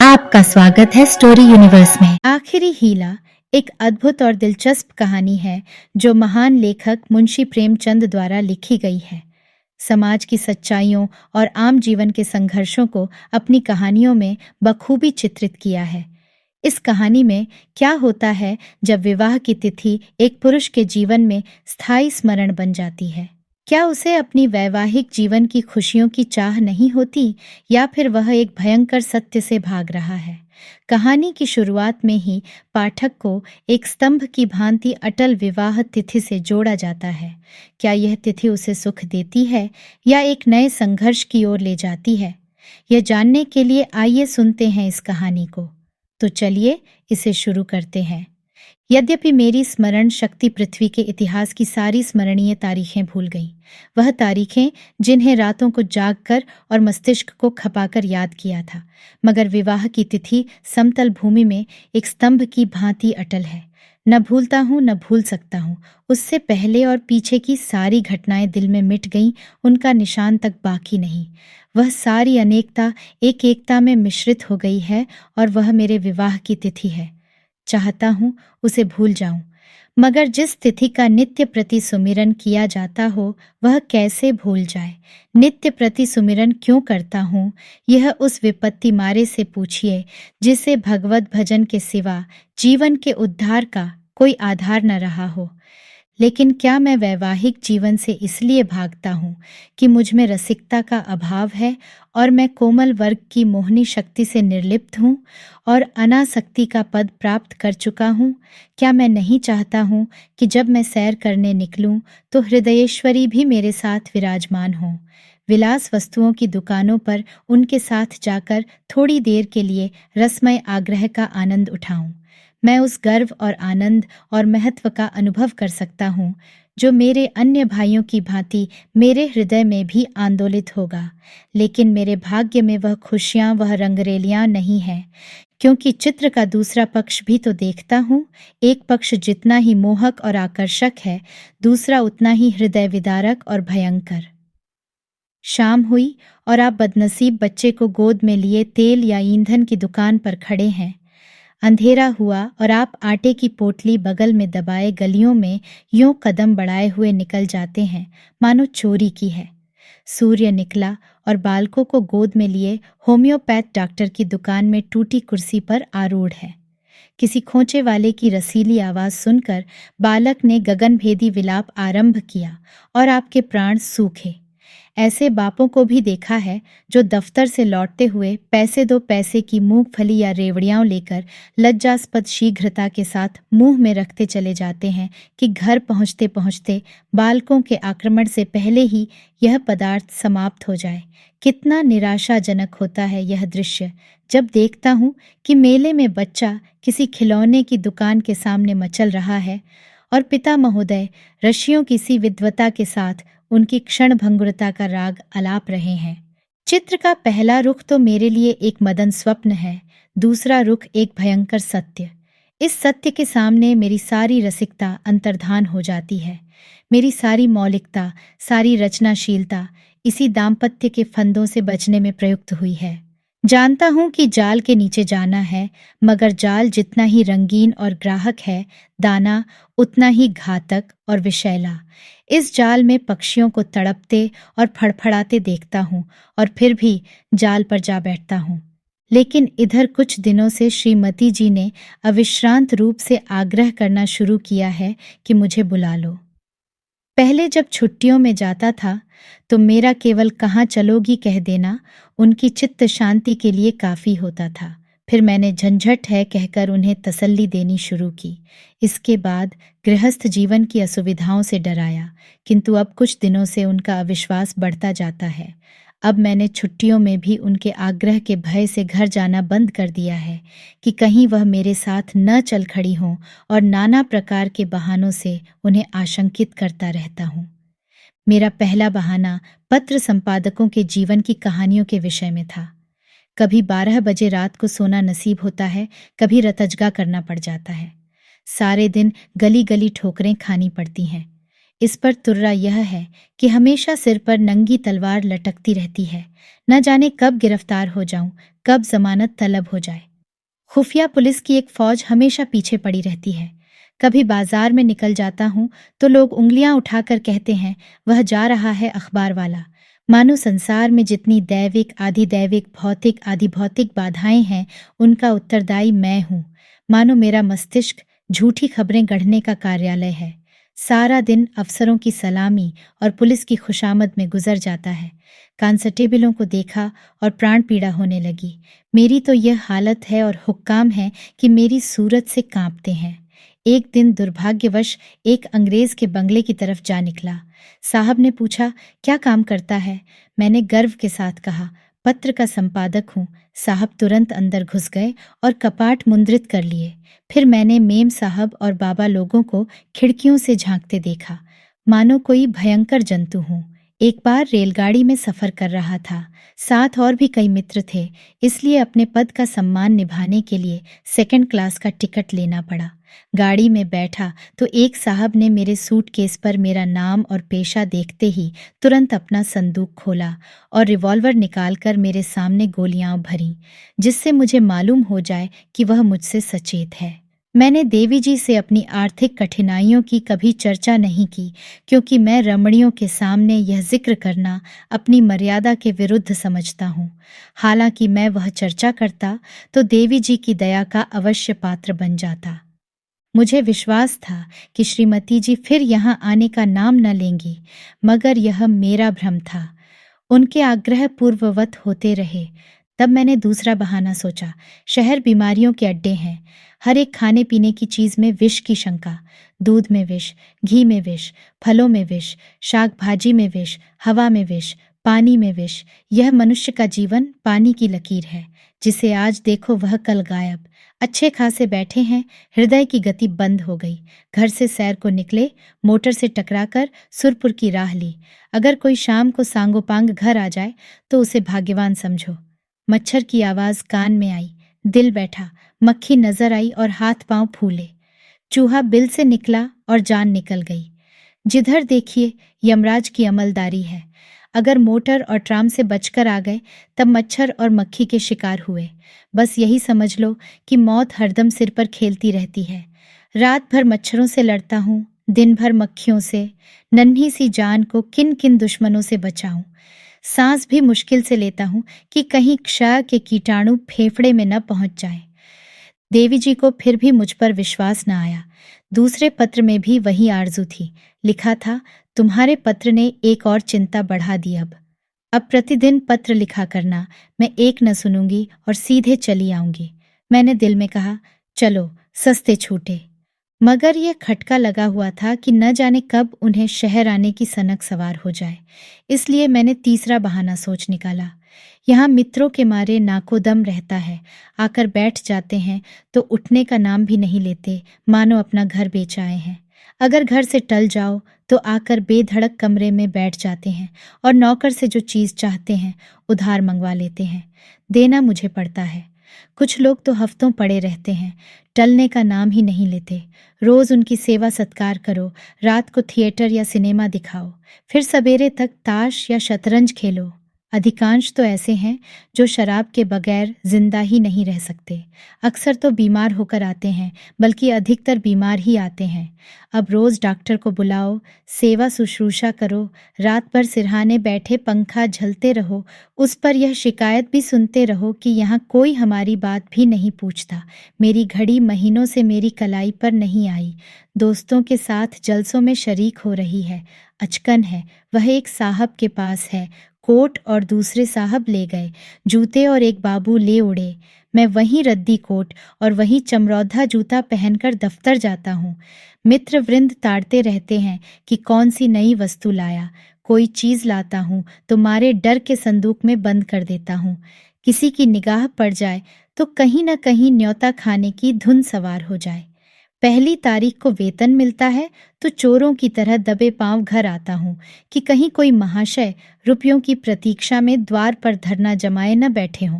आपका स्वागत है स्टोरी यूनिवर्स में। आखिरी हीला एक अद्भुत और दिलचस्प कहानी है जो महान लेखक मुंशी प्रेमचंद द्वारा लिखी गई है। समाज की सच्चाइयों और आम जीवन के संघर्षों को अपनी कहानियों में बखूबी चित्रित किया है। इस कहानी में क्या होता है जब विवाह की तिथि एक पुरुष के जीवन में स्थायी स्मरण बन जाती है? क्या उसे अपनी वैवाहिक जीवन की खुशियों की चाह नहीं होती, या फिर वह एक भयंकर सत्य से भाग रहा है? कहानी की शुरुआत में ही पाठक को एक स्तंभ की भांति अटल विवाह तिथि से जोड़ा जाता है। क्या यह तिथि उसे सुख देती है या एक नए संघर्ष की ओर ले जाती है? यह जानने के लिए आइए सुनते हैं इस कहानी को। तो चलिए इसे शुरू करते हैं। यद्यपि मेरी स्मरण शक्ति पृथ्वी के इतिहास की सारी स्मरणीय तारीखें भूल गई, वह तारीखें जिन्हें रातों को जागकर और मस्तिष्क को खपाकर याद किया था, मगर विवाह की तिथि समतल भूमि में एक स्तंभ की भांति अटल है। न भूलता हूँ न भूल सकता हूँ। उससे पहले और पीछे की सारी घटनाएं दिल में मिट गईं, उनका निशान तक बाकी नहीं। वह सारी अनेकता एक एकता में मिश्रित हो गई है और वह मेरे विवाह की तिथि है। चाहता हूँ उसे भूल जाऊं, मगर जिस तिथि का नित्य प्रति सुमिरन किया जाता हो वह कैसे भूल जाए? नित्य प्रति सुमिरन क्यों करता हूँ, यह उस विपत्ति मारे से पूछिए जिसे भगवत भजन के सिवा जीवन के उद्धार का कोई आधार न रहा हो। लेकिन क्या मैं वैवाहिक जीवन से इसलिए भागता हूँ कि मुझ में रसिकता का अभाव है और मैं कोमल वर्ग की मोहनी शक्ति से निर्लिप्त हूँ और अनासक्ति का पद प्राप्त कर चुका हूँ? क्या मैं नहीं चाहता हूँ कि जब मैं सैर करने निकलूं तो हृदयेश्वरी भी मेरे साथ विराजमान हो? विलास वस्तुओं की दुकानों पर उनके साथ जाकर थोड़ी देर के लिए रसमय आग्रह का आनंद उठाऊं? मैं उस गर्व और आनंद और महत्व का अनुभव कर सकता हूँ जो मेरे अन्य भाइयों की भांति मेरे हृदय में भी आंदोलित होगा। लेकिन मेरे भाग्य में वह खुशियाँ, वह रंगरेलियाँ नहीं है, क्योंकि चित्र का दूसरा पक्ष भी तो देखता हूँ। एक पक्ष जितना ही मोहक और आकर्षक है, दूसरा उतना ही हृदय विदारक और भयंकर। शाम हुई और आप बदनसीब बच्चे को गोद में लिए तेल या ईंधन की दुकान पर खड़े हैं। अंधेरा हुआ और आप आटे की पोटली बगल में दबाए गलियों में यूं कदम बढ़ाए हुए निकल जाते हैं मानो चोरी की है। सूर्य निकला और बालकों को गोद में लिए होम्योपैथ डॉक्टर की दुकान में टूटी कुर्सी पर आरूढ़ है। किसी खोंचे वाले की रसीली आवाज सुनकर बालक ने गगनभेदी विलाप आरंभ किया और आपके प्राण सूखे। ऐसे बापों को भी देखा है जो दफ्तर से लौटते हुए पैसे दो पैसे की मूंगफली या रेवड़ियां लेकर लज्जास्पद शीघ्रता के साथ मुंह में रखते चले जाते हैं कि घर पहुंचते पहुंचते बालकों के आक्रमण से पहले ही यह पदार्थ समाप्त हो जाए। कितना निराशाजनक होता है यह दृश्य जब देखता हूँ कि मेले में बच्चा किसी खिलौने की दुकान के सामने मचल रहा है और पिता महोदय रशियों की सी विद्वता के साथ उनकी क्षण भंगुरता का राग अलाप रहे हैं। चित्र का पहला रुख तो मेरे लिए एक मदन स्वप्न है, दूसरा रुख एक भयंकर सत्य। इस सत्य के सामने मेरी सारी रसिकता अंतर्धान हो जाती है। मेरी सारी मौलिकता, सारी रचनाशीलता इसी दाम्पत्य के फंदों से बचने में प्रयुक्त हुई है। जानता हूं कि जाल के नीचे जाना है, मगर जाल जितना ही रंगीन और ग्राहक है, दाना उतना ही घातक और विषैला। इस जाल में पक्षियों को तड़पते और फड़फड़ाते देखता हूँ और फिर भी जाल पर जा बैठता हूँ। लेकिन इधर कुछ दिनों से श्रीमती जी ने अविश्रांत रूप से आग्रह करना शुरू किया है कि मुझे बुला लो। पहले जब छुट्टियों में जाता था तो मेरा केवल कहाँ चलोगी कह देना उनकी चित्त शांति के लिए काफ़ी होता था। फिर मैंने झंझट है कहकर उन्हें तसल्ली देनी शुरू की। इसके बाद गृहस्थ जीवन की असुविधाओं से डराया, किंतु अब कुछ दिनों से उनका अविश्वास बढ़ता जाता है। अब मैंने छुट्टियों में भी उनके आग्रह के भय से घर जाना बंद कर दिया है कि कहीं वह मेरे साथ न चल खड़ी हों, और नाना प्रकार के बहानों से उन्हें आशंकित करता रहता हूँ। मेरा पहला बहाना पत्र संपादकों के जीवन की कहानियों के विषय में था। कभी 12 बजे रात को सोना नसीब होता है, कभी रतजगा करना पड़ जाता है। सारे दिन गली गली ठोकरें खानी पड़ती हैं। इस पर तुर्रा यह है कि हमेशा सिर पर नंगी तलवार लटकती रहती है। न जाने कब गिरफ्तार हो जाऊं, कब जमानत तलब हो जाए। खुफिया पुलिस की एक फौज हमेशा पीछे पड़ी रहती है। कभी बाजार में निकल जाता हूँ तो लोग उंगलियां उठाकर कहते हैं, वह जा रहा है अखबार वाला। मानो संसार में जितनी दैविक, आधि दैविक, भौतिक, आधि भौतिक बाधाएं हैं, उनका उत्तरदायी मैं हूँ। मानो मेरा मस्तिष्क झूठी खबरें गढ़ने का कार्यालय है। सारा दिन अफसरों की सलामी और पुलिस की खुशामद में गुजर जाता है। कांस्टेबलों को देखा और प्राण पीड़ा होने लगी। मेरी तो यह हालत है और हुक्काम है कि मेरी सूरत से कांपते हैं। एक दिन दुर्भाग्यवश एक अंग्रेज के बंगले की तरफ जा निकला। साहब ने पूछा, क्या काम करता है? मैंने गर्व के साथ कहा, पत्र का संपादक हूँ। साहब तुरंत अंदर घुस गए और कपाट मुद्रित कर लिए। फिर मैंने मेम साहब और बाबा लोगों को खिड़कियों से झांकते देखा, मानो कोई भयंकर जंतु हूँ। एक बार रेलगाड़ी में सफर कर रहा था, साथ और भी कई मित्र थे, इसलिए अपने पद का सम्मान निभाने के लिए सेकंड क्लास का टिकट लेना पड़ा। गाड़ी में बैठा तो एक साहब ने मेरे सूटकेस पर मेरा नाम और पेशा देखते ही तुरंत अपना संदूक खोला और रिवॉल्वर निकालकर मेरे सामने गोलियां भरीं, जिससे मुझे मालूम हो जाए कि वह मुझसे सचेत है। मैंने देवी जी से अपनी आर्थिक कठिनाइयों की कभी चर्चा नहीं की, क्योंकि मैं रमणियों के सामने यह जिक्र करना अपनी मर्यादा के विरुद्ध समझता हूँ। हालांकि मैं वह चर्चा करता तो देवी जी की दया का अवश्य पात्र बन जाता। मुझे विश्वास था कि श्रीमती जी फिर यहाँ आने का नाम न लेंगी, मगर यह मेरा भ्रम था। उनके आग्रह पूर्ववत होते रहे। तब मैंने दूसरा बहाना सोचा, शहर बीमारियों के अड्डे हैं। हर एक खाने पीने की चीज में विष की शंका। दूध में विष, घी में विष, फलों में विष, शाक भाजी में विष, हवा में विष, पानी में विष। यह मनुष्य का जीवन पानी की लकीर है, जिसे आज देखो वह कल गायब। अच्छे खासे बैठे हैं, हृदय की गति बंद हो गई। घर से सैर को निकले, मोटर से टकराकर सुरपुर की राह ली। अगर कोई शाम को सांगोपांग घर आ जाए तो उसे भाग्यवान समझो। मच्छर की आवाज कान में आई, दिल बैठा, मक्खी नजर आई और हाथ पांव फूले। चूहा बिल से निकला और जान निकल गई। जिधर देखिए यमराज की अमलदारी है। अगर मोटर और ट्राम से बचकर आ गए तब मच्छर और मक्खी के शिकार हुए। बस यही समझ लो कि मौत हरदम सिर पर खेलती रहती है। रात भर मच्छरों से लड़ता हूँ, दिन भर मक्खियों से। नन्ही सी जान को किन किन दुश्मनों से बचाऊं। सांस भी मुश्किल से लेता हूँ कि कहीं क्षय के कीटाणु फेफड़े में न पहुंच जाए। देवी जी को फिर भी मुझ पर विश्वास न आया। दूसरे पत्र में भी वही आरजू थी। लिखा था, तुम्हारे पत्र ने एक और चिंता बढ़ा दी। अब प्रतिदिन पत्र लिखा करना, मैं एक न सुनूंगी और सीधे चली आऊंगी। मैंने दिल में कहा, चलो सस्ते छूटे। मगर यह खटका लगा हुआ था कि न जाने कब उन्हें शहर आने की सनक सवार हो जाए। इसलिए मैंने तीसरा बहाना सोच निकाला। यहाँ मित्रों के मारे नाकोदम रहता है। आकर बैठ जाते हैं तो उठने का नाम भी नहीं लेते, मानो अपना घर बेच आए हैं। अगर घर से टल जाओ तो आकर बेधड़क कमरे में बैठ जाते हैं और नौकर से जो चीज़ चाहते हैं उधार मंगवा लेते हैं। देना मुझे पड़ता है। कुछ लोग तो हफ्तों पड़े रहते हैं, टलने का नाम ही नहीं लेते। रोज उनकी सेवा सत्कार करो, रात को थिएटर या सिनेमा दिखाओ, फिर सवेरे तक ताश या शतरंज खेलो। अधिकांश तो ऐसे हैं जो शराब के बगैर जिंदा ही नहीं रह सकते। अक्सर तो बीमार होकर आते हैं, बल्कि अधिकतर बीमार ही आते हैं। अब रोज डॉक्टर को बुलाओ, सेवा शुश्रूषा करो, रात भर सिरहाने बैठे पंखा झलते रहो, उस पर यह शिकायत भी सुनते रहो कि यहाँ कोई हमारी बात भी नहीं पूछता। मेरी घड़ी महीनों से मेरी कलाई पर नहीं आई। दोस्तों के साथ जलसों में शरीक हो रही है। अचकन है, वह एक साहब के पास है। कोट और दूसरे साहब ले गए, जूते और एक बाबू ले उड़े। मैं वहीं रद्दी कोट और वहीं चमरौधा जूता पहनकर दफ्तर जाता हूँ। मित्र वृंद ताड़ते रहते हैं कि कौन सी नई वस्तु लाया। कोई चीज लाता हूँ तो मारे डर के संदूक में बंद कर देता हूँ। किसी की निगाह पड़ जाए तो कहीं न कहीं न्योता खाने की धुन सवार हो जाए। पहली तारीख को वेतन मिलता है तो चोरों की तरह दबे पांव घर आता हूँ कि कहीं कोई महाशय रुपयों की प्रतीक्षा में द्वार पर धरना जमाए न बैठे हों।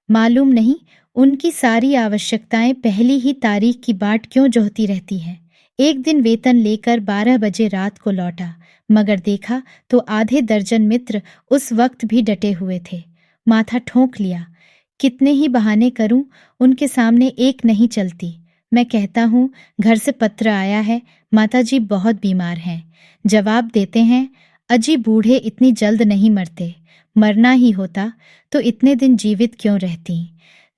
मालूम नहीं उनकी सारी आवश्यकताएं पहली ही तारीख की बाट क्यों जोहती रहती हैं। एक दिन वेतन लेकर 12 बजे रात को लौटा, मगर देखा तो आधे दर्जन मित्र उस वक्त भी डटे हुए थे। माथा ठोंक लिया। कितने ही बहाने करूं, उनके सामने एक नहीं चलती। मैं कहता हूँ घर से पत्र आया है, माताजी बहुत बीमार हैं। जवाब देते हैं, अजी बूढ़े इतनी जल्द नहीं मरते, मरना ही होता तो इतने दिन जीवित क्यों रहती।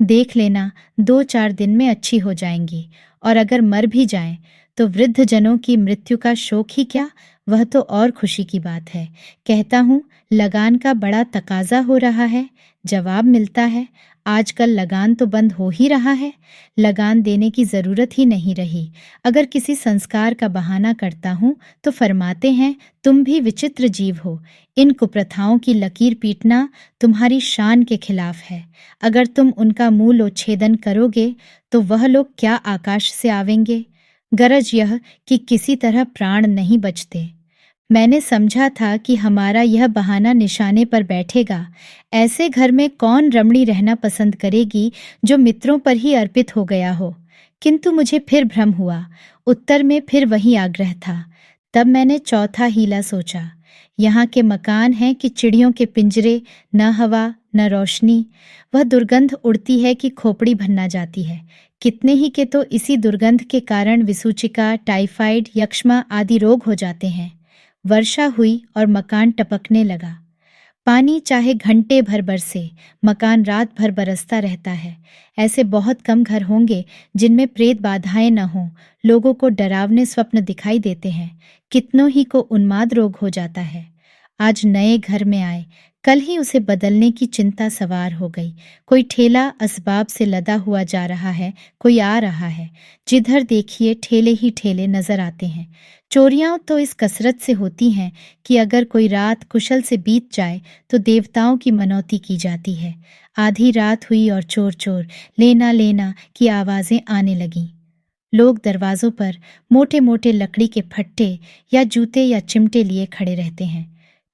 देख लेना, 2-4 दिन में अच्छी हो जाएंगी, और अगर मर भी जाएं तो वृद्ध जनों की मृत्यु का शोक ही क्या, वह तो और खुशी की बात है। कहता हूँ लगान का बड़ा तकाजा हो रहा है। जवाब मिलता है, आजकल लगान तो बंद हो ही रहा है, लगान देने की जरूरत ही नहीं रही। अगर किसी संस्कार का बहाना करता हूँ तो फरमाते हैं, तुम भी विचित्र जीव हो, इन कुप्रथाओं की लकीर पीटना तुम्हारी शान के खिलाफ है। अगर तुम उनका मूलोच्छेदन करोगे तो वह लोग क्या आकाश से आवेंगे। गरज यह कि किसी तरह प्राण नहीं बचते। मैंने समझा था कि हमारा यह बहाना निशाने पर बैठेगा। ऐसे घर में कौन रमणी रहना पसंद करेगी जो मित्रों पर ही अर्पित हो गया हो। किंतु मुझे फिर भ्रम हुआ। उत्तर में फिर वही आग्रह था। तब मैंने चौथा हीला सोचा। यहाँ के मकान हैं कि चिड़ियों के पिंजरे, न हवा न रोशनी। वह दुर्गंध उड़ती है कि खोपड़ी भन्ना जाती है। कितने ही के तो इसी दुर्गंध के कारण विसूचिका, टाइफाइड, यक्ष्मा आदि रोग हो जाते हैं। वर्षा हुई और मकान टपकने लगा। पानी चाहे घंटे भर बरसे, मकान रात भर बरसता रहता है। ऐसे बहुत कम घर होंगे जिनमें प्रेत बाधाएं न हों। लोगों को डरावने स्वप्न दिखाई देते हैं, कितनों ही को उन्माद रोग हो जाता है। आज नए घर में आए, कल ही उसे बदलने की चिंता सवार हो गई। कोई ठेला असबाब से लदा हुआ जा रहा है, कोई आ रहा है। जिधर देखिए ठेले ही ठेले नजर आते हैं। चोरियां तो इस कसरत से होती हैं कि अगर कोई रात कुशल से बीत जाए तो देवताओं की मनौती की जाती है। आधी रात हुई और चोर चोर, लेना लेना की आवाजें आने लगीं। लोग दरवाजों पर मोटे मोटे लकड़ी के फट्टे या जूते या चिमटे लिए खड़े रहते हैं।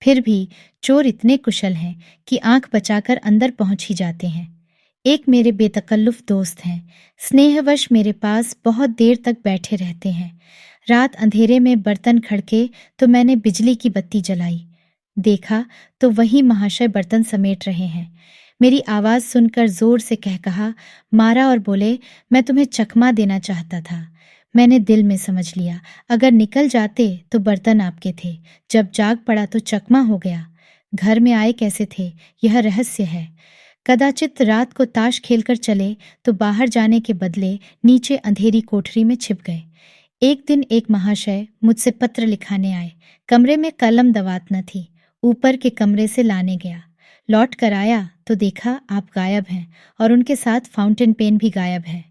फिर भी चोर इतने कुशल हैं कि आंख बचाकर अंदर पहुंच ही जाते हैं। एक मेरे बेतकल्लुफ दोस्त हैं, स्नेहवश मेरे पास बहुत देर तक बैठे रहते हैं। रात अंधेरे में बर्तन खड़के तो मैंने बिजली की बत्ती जलाई। देखा तो वही महाशय बर्तन समेट रहे हैं। मेरी आवाज़ सुनकर जोर से कह कहा मारा और बोले, मैं तुम्हें चकमा देना चाहता था। मैंने दिल में समझ लिया, अगर निकल जाते तो बर्तन आपके थे, जब जाग पड़ा तो चकमा हो गया। घर में आए कैसे थे, यह रहस्य है। कदाचित रात को ताश खेलकर चले तो बाहर जाने के बदले नीचे अंधेरी कोठरी में छिप गए। एक दिन एक महाशय मुझसे पत्र लिखाने आए। कमरे में कलम दवात न थी। ऊपर के कमरे से लाने गया। लौट कर आया तो देखा आप गायब हैं और उनके साथ फाउंटेन पेन भी गायब है।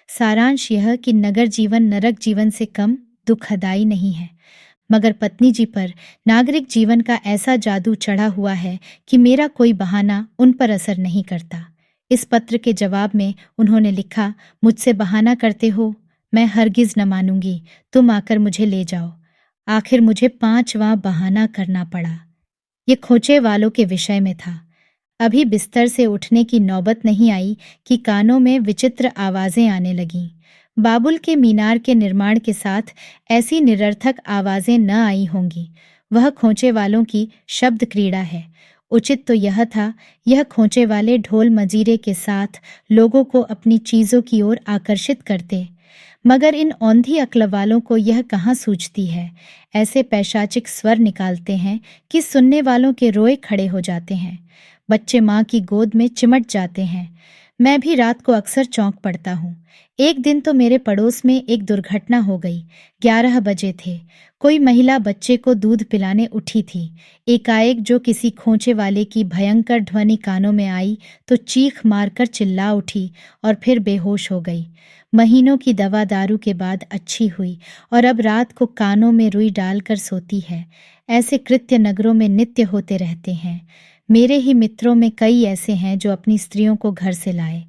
सारांश यह कि नगर जीवन नरक जीवन से कम दुखदाई नहीं है, मगर पत्नी जी पर नागरिक जीवन का ऐसा जादू चढ़ा हुआ है कि मेरा कोई बहाना उन पर असर नहीं करता। इस पत्र के जवाब में उन्होंने लिखा, मुझसे बहाना करते हो, मैं हरगिज न मानूंगी, तुम आकर मुझे ले जाओ। आखिर मुझे 5वां बहाना करना पड़ा। ये खोचे वालों के विषय में था। अभी बिस्तर से उठने की नौबत नहीं आई कि कानों में विचित्र आवाजें आने लगीं। बाबुल के मीनार के निर्माण के साथ ऐसी निरर्थक आवाजें न आई होंगी। वह खोचे वालों की शब्द क्रीड़ा है। उचित तो यह था, यह खोचे वाले ढोल मजीरे के साथ लोगों को अपनी चीजों की ओर आकर्षित करते। मगर इन औंधी अक्ल वालों को यह कहाँ सूझती है। ऐसे पैशाचिक स्वर निकालते हैं कि सुनने वालों के रोए खड़े हो जाते हैं। बच्चे माँ की गोद में चिमट जाते हैं। मैं भी रात को अक्सर चौंक पड़ता हूँ। एक दिन तो मेरे पड़ोस में एक दुर्घटना हो गई। 11 बजे थे। कोई महिला बच्चे को दूध पिलाने उठी थी। एकाएक जो किसी खोंचे वाले की भयंकर ध्वनि कानों में आई तो चीख मारकर चिल्ला उठी और फिर बेहोश हो गई। महीनों की दवा दारू के बाद अच्छी हुई और अब रात को कानों में रुई डालकर सोती है। ऐसे कृत्य नगरों में नित्य होते रहते हैं। मेरे ही मित्रों में कई ऐसे हैं जो अपनी स्त्रियों को घर से लाए,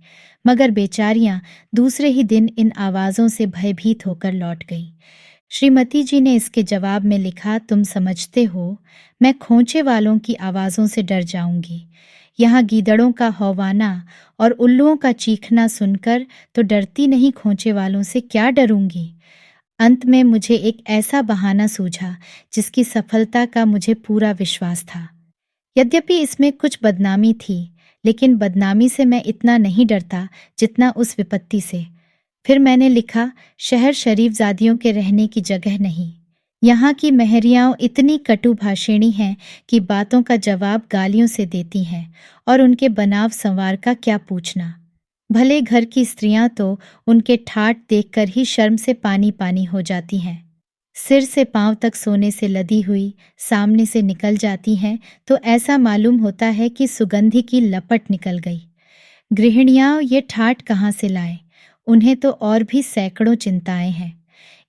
मगर बेचारियां दूसरे ही दिन इन आवाज़ों से भयभीत होकर लौट गई। श्रीमती जी ने इसके जवाब में लिखा, तुम समझते हो मैं खोंचे वालों की आवाज़ों से डर जाऊंगी। यहाँ गीदड़ों का हौवाना और उल्लुओं का चीखना सुनकर तो डरती नहीं, खोंचे वालों से क्या डरूंगी। अंत में मुझे एक ऐसा बहाना सूझा जिसकी सफलता का मुझे पूरा विश्वास था। यद्यपि इसमें कुछ बदनामी थी, लेकिन बदनामी से मैं इतना नहीं डरता जितना उस विपत्ति से। फिर मैंने लिखा, शहर शरीफजादियों के रहने की जगह नहीं। यहाँ की महरियाँ इतनी कटुभाषिणी हैं कि बातों का जवाब गालियों से देती हैं, और उनके बनाव संवार का क्या पूछना। भले घर की स्त्रियां तो उनके ठाठ देखकर ही शर्म से पानी पानी हो जाती हैं। सिर से पांव तक सोने से लदी हुई सामने से निकल जाती हैं तो ऐसा मालूम होता है कि सुगंधि की लपट निकल गई। गृहिणियां ये ठाठ कहाँ से लाएं? उन्हें तो और भी सैकड़ों चिंताएं हैं।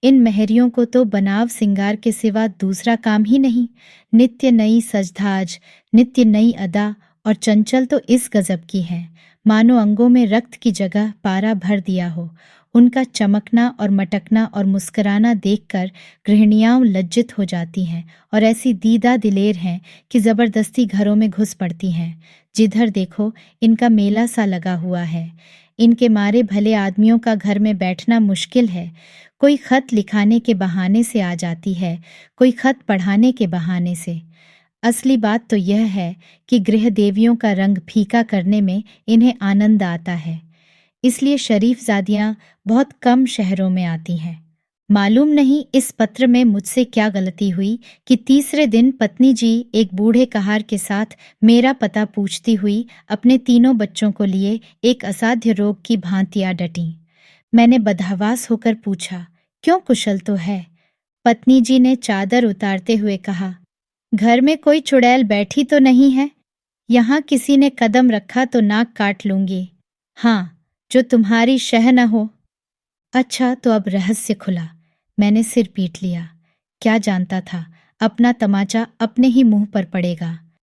इन महरियों को तो बनाव सिंगार के सिवा दूसरा काम ही नहीं। नित्य नई सजधाज, नित्य नई अदा, और चंचल तो इस गजब की है मानो अंगों में रक्त की जगह पारा भर दिया हो। उनका चमकना और मटकना और मुस्कुराना देखकर गृहिणियां लज्जित हो जाती हैं और ऐसी दीदा दिलेर हैं कि जबरदस्ती घरों में घुस पड़ती हैं। जिधर देखो इनका मेला सा लगा हुआ है। इनके मारे भले आदमियों का घर में बैठना मुश्किल है। कोई खत लिखाने के बहाने से आ जाती है, कोई खत पढ़ाने के बहाने से। असली बात तो यह है कि गृह देवियों का रंग फीका करने में इन्हें आनंद आता है। इसलिए शरीफजादियां बहुत कम शहरों में आती हैं। मालूम नहीं इस पत्र में मुझसे क्या गलती हुई कि तीसरे दिन पत्नी जी एक बूढ़े कहार के साथ मेरा पता पूछती हुई अपने तीनों बच्चों को लिए एक असाध्य रोग की भांति आ डटी। मैंने बदहवास होकर पूछा, क्यों, कुशल तो है? पत्नी जी ने चादर उतारते हुए कहा, घर में कोई चुड़ैल बैठी तो नहीं है? यहाँ किसी ने कदम रखा तो नाक काट लूंगी। हाँ, जो तुम्हारी शह न हो। अच्छा, तो अब रहस्य खुला। मैंने सिर पीट लिया। क्या जानता था अपना तमाचा अपने ही मुंह पर पड़ेगा।